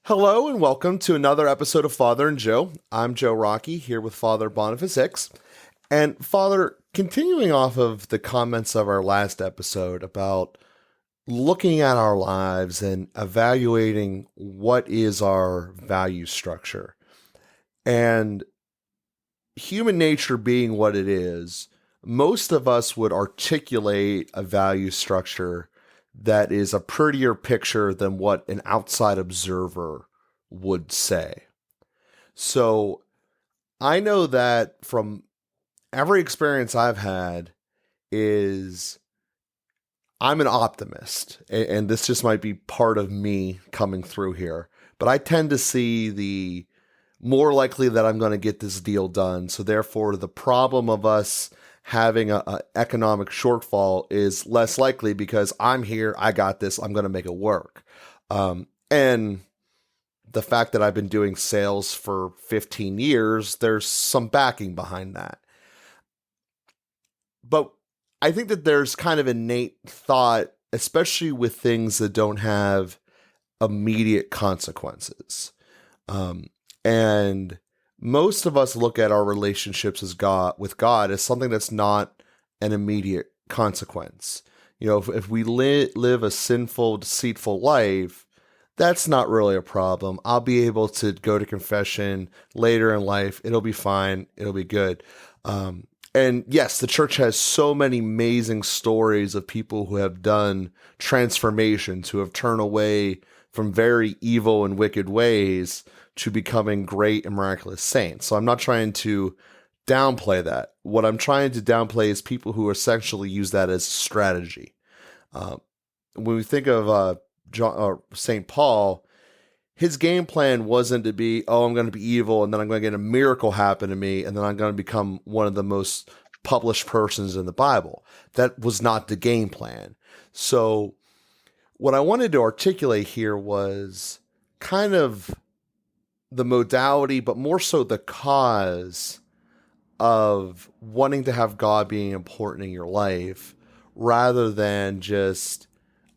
Hello and welcome to another episode of Father and Joe. I'm Joe Rocky here with Father Boniface Hicks. And Father, continuing off of the comments of our last episode about looking at our lives and evaluating what is our value structure and human nature being what it is, most of us would articulate a value structure that is a prettier picture than what an outside observer would say. So I know that from every experience I've had is I'm an optimist, and this just might be part of me coming through here, but I tend to see the more likely that I'm going to get this deal done. So therefore, the problem of us having a economic shortfall is less likely because I'm here, I got this, I'm going to make it work. And the fact that I've been doing sales for 15 years, there's some backing behind that. But I think that there's kind of innate thought, especially with things that don't have immediate consequences. And most of us look at our relationships with God as something that's not an immediate consequence. You know, if we live a sinful, deceitful life, that's not really a problem. I'll be able to go to confession later in life. It'll be fine. It'll be good. And yes, the church has so many amazing stories of people who have done transformations, who have turned away from very evil and wicked ways to becoming great and miraculous saints. So I'm not trying to downplay that. What I'm trying to downplay is people who essentially use that as a strategy. When we think of St. Paul, his game plan wasn't to be, oh, I'm going to be evil and then I'm going to get a miracle happen to me and then I'm going to become one of the most published persons in the Bible. That was not the game plan. So what I wanted to articulate here was kind of the modality, but more so the cause of wanting to have God being important in your life rather than just,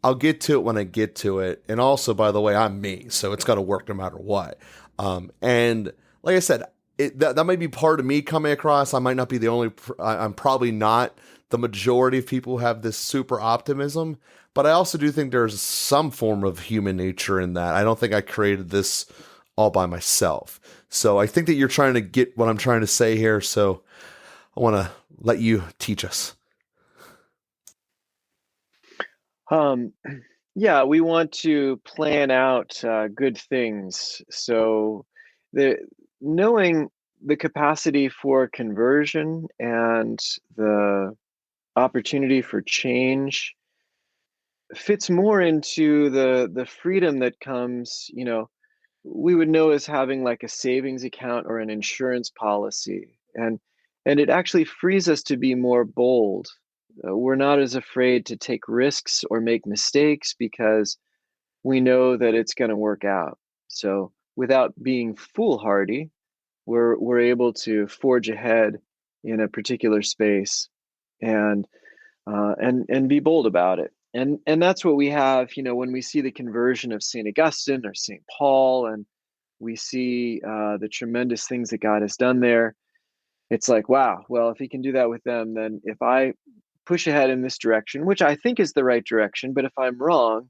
I'll get to it when I get to it. And also, by the way, I'm me, so it's got to work no matter what. And like I said, that might be part of me coming across. I might not be the only, I'm probably not the majority of people who have this super optimism, but I also do think there's some form of human nature in that. I don't think I created this all by myself. So I think that you're trying to get what I'm trying to say here. So I want to let you teach us. Um, yeah, we want to plan out good things. So the knowing the capacity for conversion and the opportunity for change fits more into the freedom that comes, we would know as having like a savings account or an insurance policy. And it actually frees us to be more bold. We're not as afraid to take risks or make mistakes because we know that it's going to work out. So without being foolhardy, we're able to forge ahead in a particular space and and be bold about it. And that's what we have, when we see the conversion of Saint Augustine or Saint Paul, and we see the tremendous things that God has done there. It's like, wow, well, if he can do that with them, then if I push ahead in this direction, which I think is the right direction, but if I'm wrong,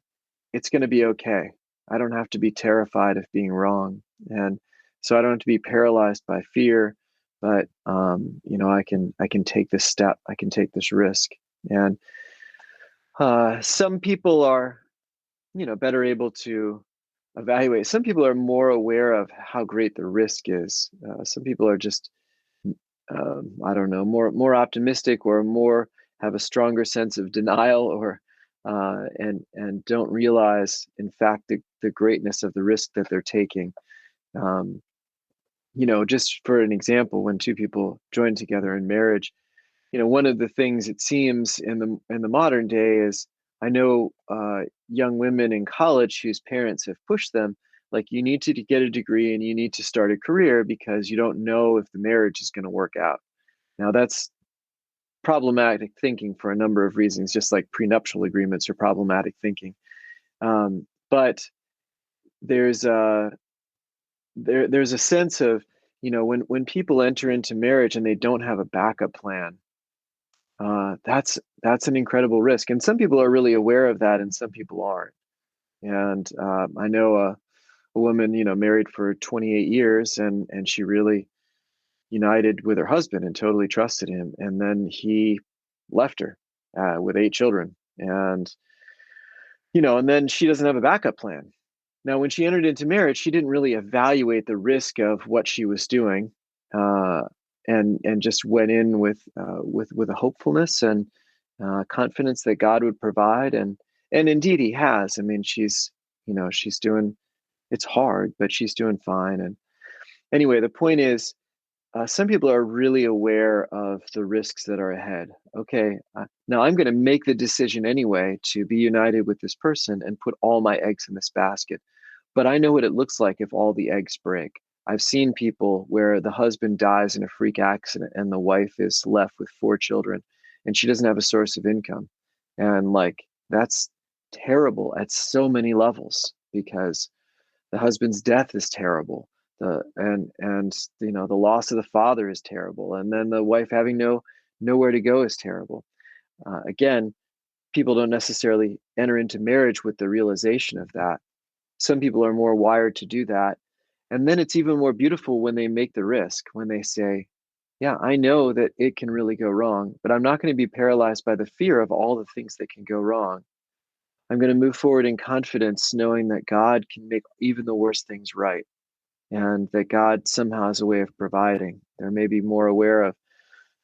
it's going to be okay. I don't have to be terrified of being wrong. And so I don't have to be paralyzed by fear, but I can take this step, I can take this risk. And some people are, better able to evaluate. Some people are more aware of how great the risk is. Some people are just I don't know, more optimistic or more have a stronger sense of denial or and don't realize, in fact, the greatness of the risk that they're taking. Um, just for an example, when two people join together in marriage, one of the things it seems in the modern day is I know young women in college whose parents have pushed them, like, you need to get a degree and you need to start a career because you don't know if the marriage is going to work out. Now, that's problematic thinking for a number of reasons, just like prenuptial agreements are problematic thinking. But there's a there's a sense of, when people enter into marriage and they don't have a backup plan, that's an incredible risk. And some people are really aware of that, and some people aren't. And I know a woman, married for 28 years, and she really united with her husband and totally trusted him. And then he left her with 8 children, and then she doesn't have a backup plan. Now, when she entered into marriage, she didn't really evaluate the risk of what she was doing, uh, and just went in with a hopefulness and confidence that God would provide, and indeed He has. I mean, she's doing. It's hard, but she's doing fine. And anyway, the point is, some people are really aware of the risks that are ahead. Okay, now I'm going to make the decision anyway to be united with this person and put all my eggs in this basket. But I know what it looks like if all the eggs break. I've seen people where the husband dies in a freak accident and the wife is left with 4 children and she doesn't have a source of income. And like, that's terrible at so many levels, because the husband's death is terrible. The loss of the father is terrible, and then the wife having nowhere to go is terrible. Again, people don't necessarily enter into marriage with the realization of that. Some people are more wired to do that, and then it's even more beautiful when they make the risk, when they say, yeah, I know that it can really go wrong, but I'm not going to be paralyzed by the fear of all the things that can go wrong. I'm going to move forward in confidence, knowing that God can make even the worst things right, and that God somehow has a way of providing. They're maybe more aware of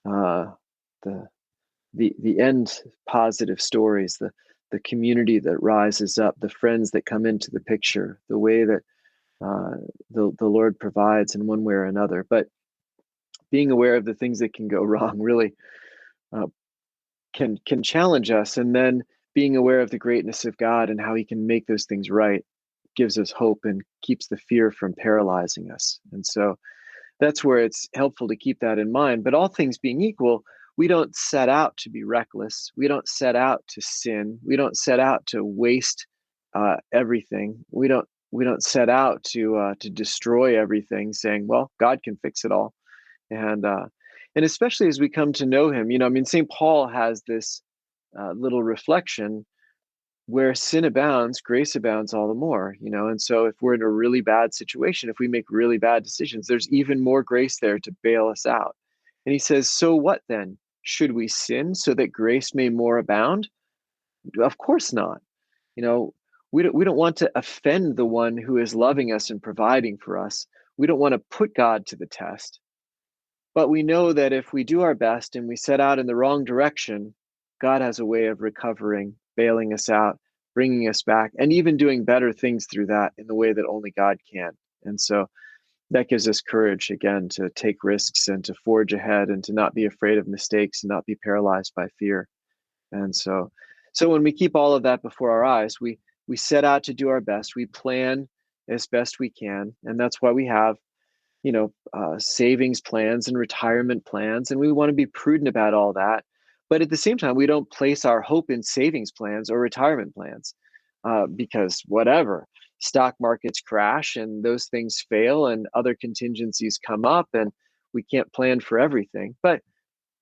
uh, the the end positive stories, the community that rises up, the friends that come into the picture, the way that the Lord provides in one way or another. But being aware of the things that can go wrong really uh, can challenge us, and then being aware of the greatness of God and how He can make those things right gives us hope and keeps the fear from paralyzing us. And so that's where it's helpful to keep that in mind. But all things being equal, we don't set out to be reckless. We don't set out to sin. We don't set out to waste everything. We don't set out to destroy everything, saying, "Well, God can fix it all." And and especially as we come to know Him, I mean, St. Paul has this little reflection: where sin abounds, grace abounds all the more, And so if we're in a really bad situation, if we make really bad decisions, there's even more grace there to bail us out. And he says, so what then? Should we sin so that grace may more abound? Of course not. You know, we don't want to offend the one who is loving us and providing for us. We don't want to put God to the test. But we know that if we do our best and we set out in the wrong direction, God has a way of recovering, bailing us out, bringing us back, and even doing better things through that in the way that only God can. And so that gives us courage, again, to take risks and to forge ahead and to not be afraid of mistakes and not be paralyzed by fear. And so when we keep all of that before our eyes, we set out to do our best. We plan as best we can, and that's why we have savings plans and retirement plans, and we want to be prudent about all that. But at the same time, we don't place our hope in savings plans or retirement plans, because whatever, stock markets crash and those things fail and other contingencies come up, and we can't plan for everything. But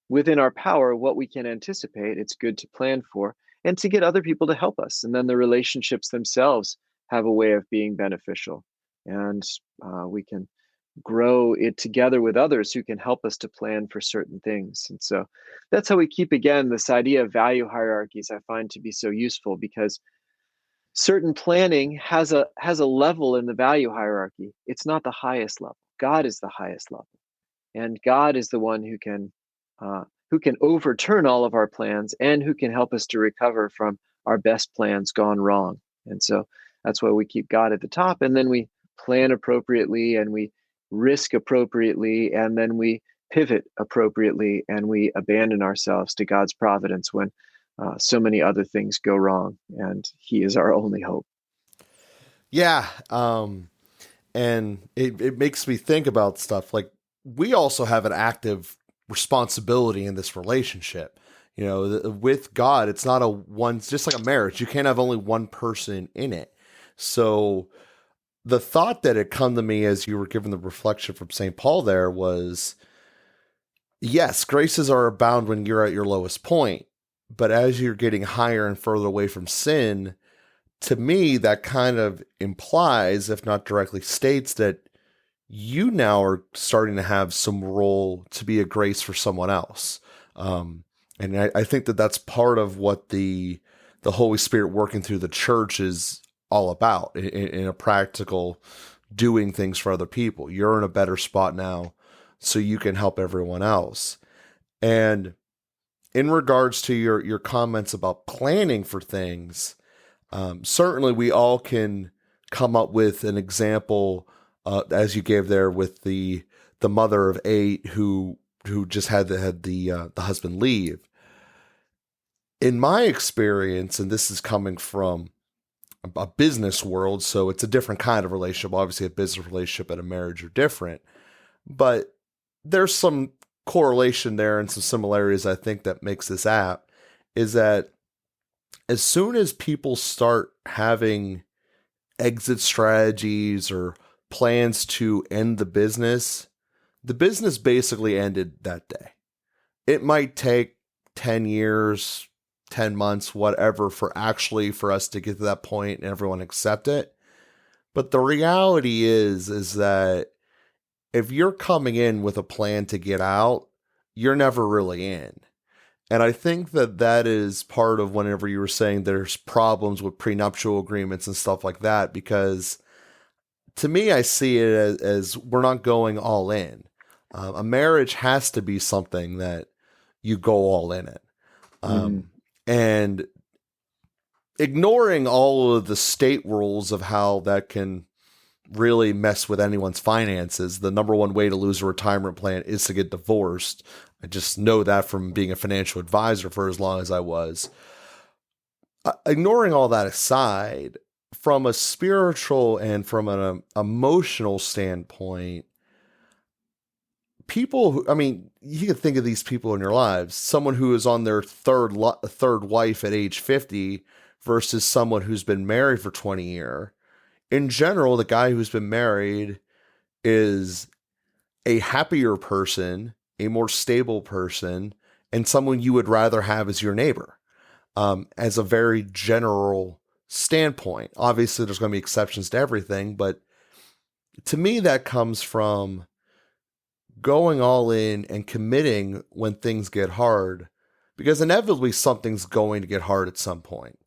within our power, what we can anticipate, it's good to plan for and to get other people to help us. And then the relationships themselves have a way of being beneficial. And we can grow it together with others who can help us to plan for certain things. And so that's how we keep, again, this idea of value hierarchies I find to be so useful, because certain planning has a level in the value hierarchy. It's not the highest level. God is the highest level. And God is the one who can overturn all of our plans and who can help us to recover from our best plans gone wrong. And so that's why we keep God at the top, and then we plan appropriately and we risk appropriately, and then we pivot appropriately and we abandon ourselves to God's providence when so many other things go wrong, and He is our only hope. Yeah. And it makes me think about stuff like we also have an active responsibility in this relationship. With God, it's not it's just like a marriage. You can't have only one person in it. So the thought that had come to me as you were giving the reflection from St. Paul there was, yes, graces are abound when you're at your lowest point, but as you're getting higher and further away from sin, to me, that kind of implies, if not directly states, that you now are starting to have some role to be a grace for someone else. And I think that that's part of what the Holy Spirit working through the church is all about in a practical doing things for other people. You're in a better spot now, so you can help everyone else. And in regards to your comments about planning for things, certainly we all can come up with an example, as you gave there with the mother of 8 who just had the husband leave. In my experience, and this is coming from a business world, so it's a different kind of relationship. Obviously, a business relationship and a marriage are different, but there's some correlation there and some similarities I think that makes this app is that as soon as people start having exit strategies or plans to end the business basically ended that day. It might take 10 years, 10 months, whatever, for us to get to that point and everyone accept it. But the reality is that if you're coming in with a plan to get out, you're never really in. And I think that is part of whenever you were saying there's problems with prenuptial agreements and stuff like that, because to me, I see it as we're not going all in. A marriage has to be something that you go all in it. And ignoring all of the state rules of how that can really mess with anyone's finances, the number one way to lose a retirement plan is to get divorced. I just know that from being a financial advisor for as long as I was. Ignoring all that aside, from a spiritual and from an emotional standpoint, people who, I mean, you can think of these people in your lives, someone who is on their third wife at age 50 versus someone who's been married for 20 years. In general, the guy who's been married is a happier person, a more stable person, and someone you would rather have as your neighbor, as a very general standpoint. Obviously, there's going to be exceptions to everything, but to me, that comes from going all in and committing when things get hard, because inevitably something's going to get hard at some point.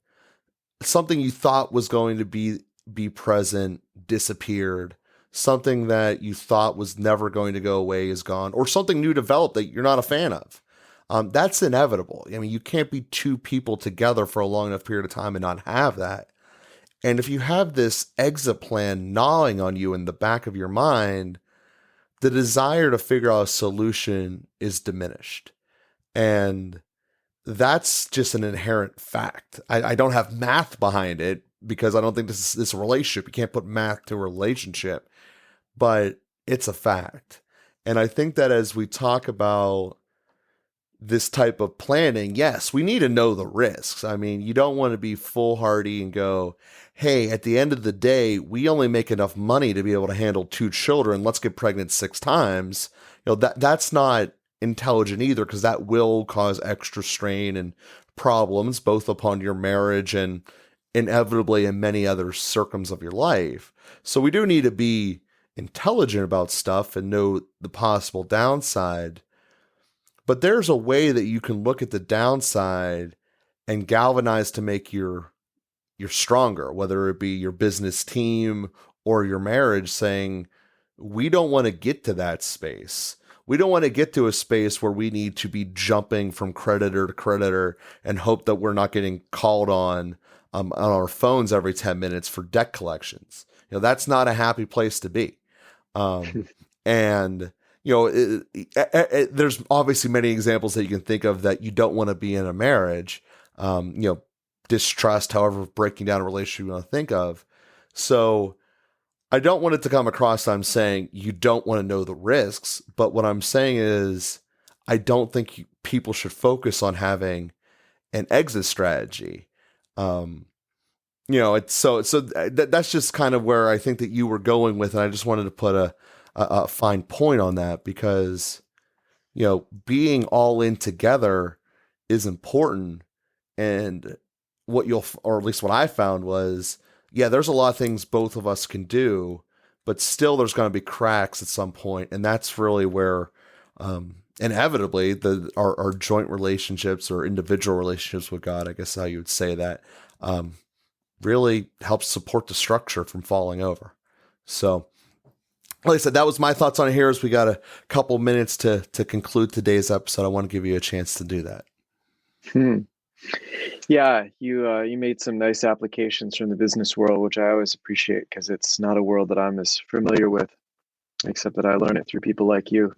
Something you thought was going to be present disappeared. Something that you thought was never going to go away is gone, or something new developed that you're not a fan of. That's inevitable. I mean, you can't be two people together for a long enough period of time and not have that. And if you have this exit plan gnawing on you in the back of your mind, the desire to figure out a solution is diminished. And that's just an inherent fact. I don't have math behind it because I don't think this is a relationship. You can't put math to a relationship, but it's a fact. And I think that as we talk about this type of planning, yes, we need to know the risks. I mean, you don't want to be foolhardy and go, hey, at the end of the day, we only make enough money to be able to handle 2 children. Let's get pregnant 6 times. That's not intelligent either, because that will cause extra strain and problems both upon your marriage and inevitably in many other circums of your life. So we do need to be intelligent about stuff and know the possible downside. But there's a way that you can look at the downside and galvanize to make you're stronger, whether it be your business team or your marriage, saying, we don't want to get to that space. We don't want to get to a space where we need to be jumping from creditor to creditor and hope that we're not getting called on our phones every 10 minutes for debt collections. That's not a happy place to be. And there's obviously many examples that you can think of that you don't want to be in a marriage. Distrust, however, breaking down a relationship you want to think of. So I don't want it to come across that I'm saying you don't want to know the risks, but what I'm saying is I don't think people should focus on having an exit strategy. it's that's just kind of where I think that you were going with, and I just wanted to put a fine point on that because, being all in together is important. And or at least what I found was, yeah, there's a lot of things both of us can do, but still there's going to be cracks at some point. And that's really where, inevitably our joint relationships or individual relationships with God, I guess how you would say that, really helps support the structure from falling over. So, like I said, that was my thoughts on it here. As we got a couple minutes to conclude today's episode, I want to give you a chance to do that. Hmm. Yeah, you made some nice applications from the business world, which I always appreciate because it's not a world that I'm as familiar with, except that I learn it through people like you.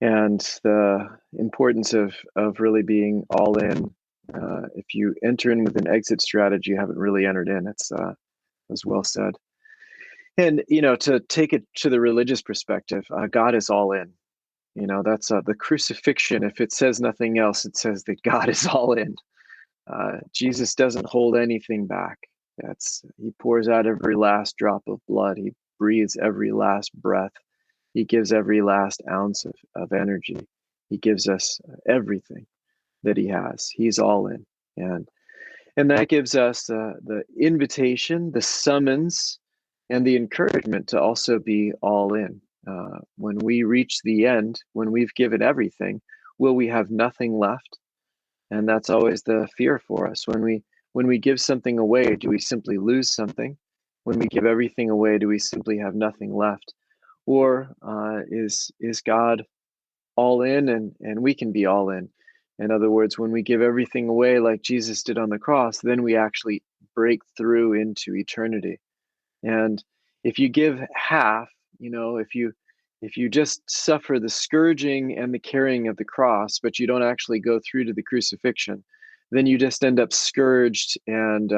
And the importance of really being all in. If you enter in with an exit strategy, you haven't really entered in. It's was well said. And to take it to the religious perspective, God is all in. That's the crucifixion. If it says nothing else, it says that God is all in. Jesus doesn't hold anything back. He pours out every last drop of blood. He breathes every last breath. He gives every last ounce of energy. He gives us everything that he has. He's all in. And that gives us the invitation, the summons, and the encouragement to also be all in. When we reach the end, when we've given everything, will we have nothing left? And that's always the fear for us. When we give something away, do we simply lose something? When we give everything away, do we simply have nothing left? Or is God all in, and we can be all in? In other words, when we give everything away like Jesus did on the cross, then we actually break through into eternity. And if you give half, if you just suffer the scourging and the carrying of the cross, but you don't actually go through to the crucifixion, then you just end up scourged and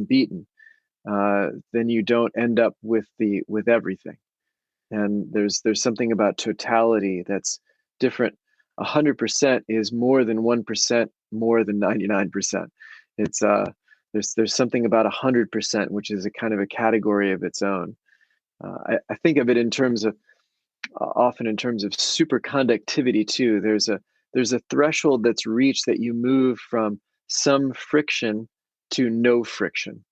beaten. Then you don't end up with everything. And there's something about totality that's different. 100% is more than 1% more than 99%. It's there's something about 100%, which is a kind of a category of its own. I think of it in terms of often in terms of superconductivity too. There's a threshold that's reached that you move from some friction to no friction.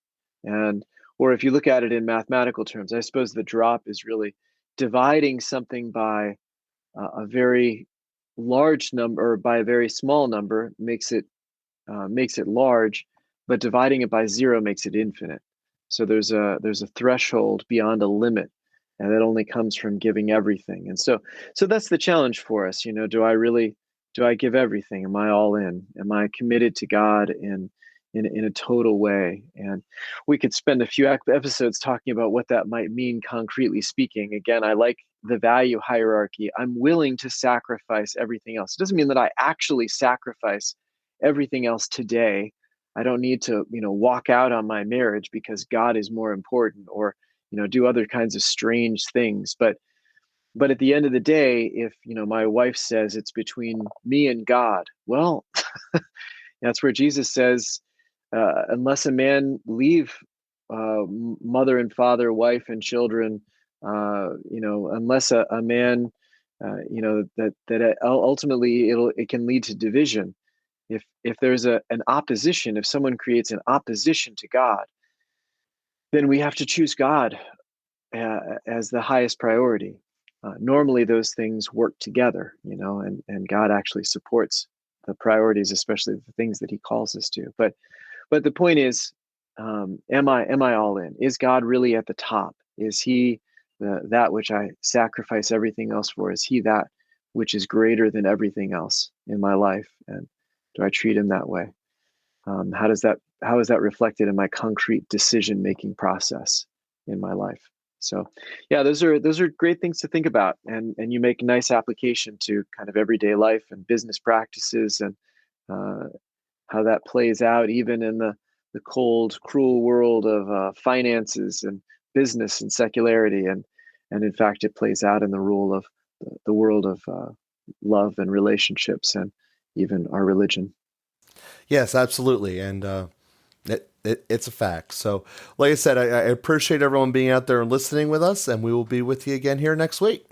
And or if you look at it in mathematical terms, I suppose the drop is really dividing something by a very large number or by a very small number makes it large, but dividing it by zero makes it infinite. So there's a threshold beyond a limit, and that only comes from giving everything. And so that's the challenge for us. Do I give everything? Am I all in? Am I committed to God in a total way? And we could spend a few episodes talking about what that might mean concretely speaking. Again, I like the value hierarchy. I'm willing to sacrifice everything else. It doesn't mean that I actually sacrifice everything else today. I don't need to, walk out on my marriage because God is more important, or, do other kinds of strange things. But at the end of the day, if, my wife says it's between me and God, well, that's where Jesus says, unless a man leave mother and father, wife and children, unless a man, that ultimately it can lead to division. If there's an opposition, if someone creates an opposition to God, then we have to choose God as the highest priority. Normally, those things work together, and God actually supports the priorities, especially the things that He calls us to. But the point is, am I all in? Is God really at the top? Is He that which I sacrifice everything else for? Is He that which is greater than everything else in my life? And do I treat Him that way? How is that reflected in my concrete decision making process in my life? So, yeah, those are great things to think about, and you make a nice application to kind of everyday life and business practices, and how that plays out even in the cold, cruel world of finances and business and secularity, and in fact, it plays out in the rule of the world of love and relationships and even our religion. Yes, absolutely. And It's a fact. So, like I said, I appreciate everyone being out there and listening with us, and we will be with you again here next week.